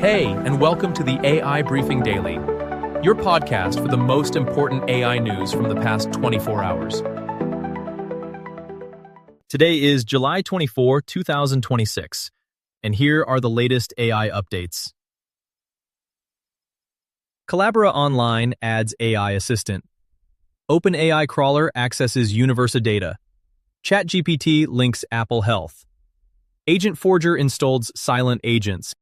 Hey, and welcome to the AI Briefing Daily, your podcast for the most important AI news from the past 24 hours. Today is July 24, 2026, and here are the latest AI updates. Collabora Online adds AI assistant. OpenAI crawler accesses uniVersa data. ChatGPT links Apple Health. Agent Forger installs silent agents.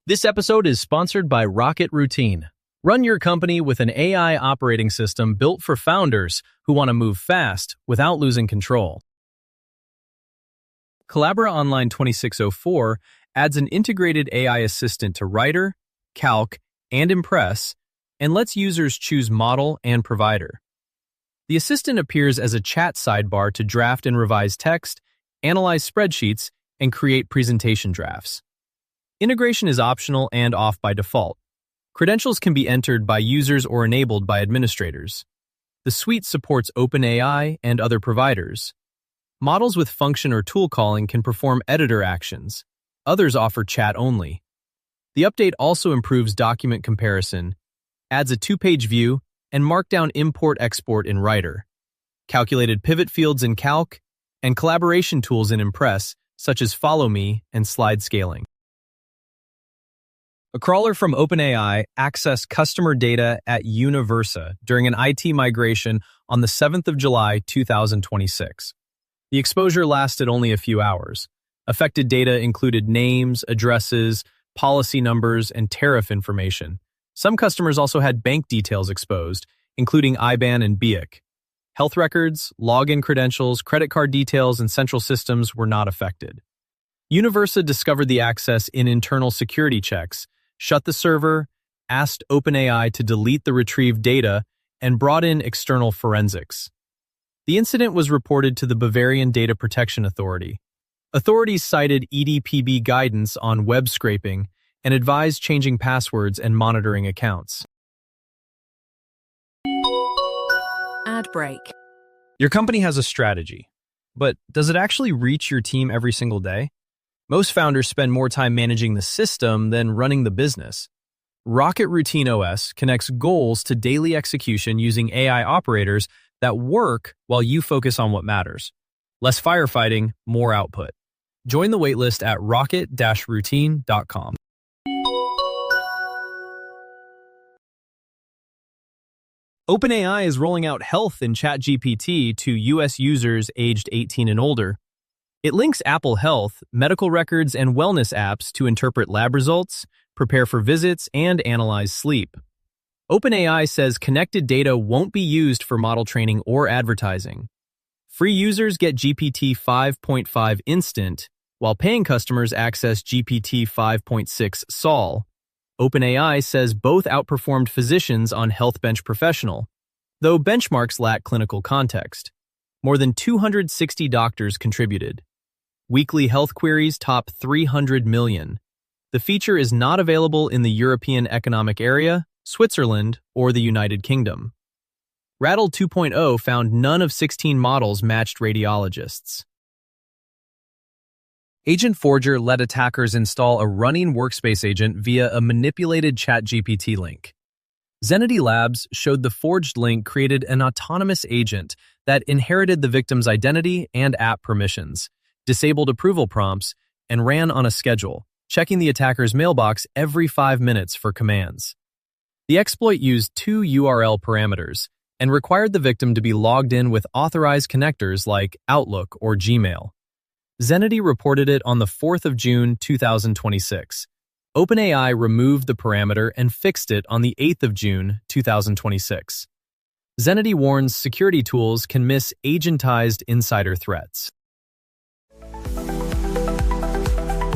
This episode is sponsored by Rocket Routine. Run your company with an AI operating system built for founders who want to move fast without losing control. Collabora Online 2604 adds an integrated AI assistant to Writer, Calc, and Impress, and lets users choose model and provider. The assistant appears as a chat sidebar to draft and revise text, analyze spreadsheets, and create presentation drafts. Integration is optional and off by default. Credentials can be entered by users or enabled by administrators. The suite supports OpenAI and other providers. Models with function or tool calling can perform editor actions. Others offer chat only. The update also improves document comparison, adds a two-page view, and markdown import-export in Writer, calculated pivot fields in Calc, and collaboration tools in Impress, such as Follow Me and slide scaling. A crawler from OpenAI accessed customer data at uniVersa during an IT migration on the 7th of July, 2026. The exposure lasted only a few hours. Affected data included names, addresses, policy numbers, and tariff information. Some customers also had bank details exposed, including IBAN and BIC. Health records, login credentials, credit card details, and central systems were not affected. uniVersa discovered the access in internal security checks, shut the server, asked OpenAI to delete the retrieved data, and brought in external forensics. The incident was reported to the Bavarian Data Protection Authority. Authorities cited EDPB guidance on web scraping and advised changing passwords and monitoring accounts. Ad break. Your company has a strategy, but does it actually reach your team every single day? Most founders spend more time managing the system than running the business. Rocket Routine OS connects goals to daily execution using AI operators that work while you focus on what matters. Less firefighting, more output. Join the waitlist at rocket-routine.com. OpenAI is rolling out Health in ChatGPT to U.S. users aged 18 and older. It links Apple Health, medical records, and wellness apps to interpret lab results, prepare for visits, and analyze sleep. OpenAI says connected data won't be used for model training or advertising. Free users get GPT 5.5 Instant, while paying customers access GPT 5.6 Sol. OpenAI says both outperformed physicians on HealthBench Professional, though benchmarks lack clinical context. More than 260 doctors contributed. Weekly health queries top 300 million. The feature is not available in the European Economic Area, Switzerland, or the United Kingdom. Rattle 2.0 found none of 16 models matched radiologists. Agent Forger let attackers install a running workspace agent via a manipulated ChatGPT link. Zenity Labs showed the forged link created an autonomous agent that inherited the victim's identity and app permissions, disabled approval prompts, and ran on a schedule, checking the attacker's mailbox every 5 minutes for commands. The exploit used 2 URL parameters and required the victim to be logged in with authorized connectors like Outlook or Gmail. Zenity reported it on the 4th of June, 2026. OpenAI removed the parameter and fixed it on the 8th of June, 2026. Zenity warns security tools can miss agentized insider threats.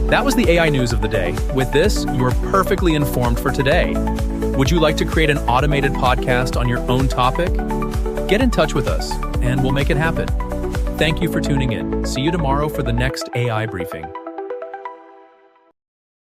That was the AI news of the day. With this, you are perfectly informed for today. Would you like to create an automated podcast on your own topic? Get in touch with us, and we'll make it happen. Thank you for tuning in. See you tomorrow for the next AI briefing.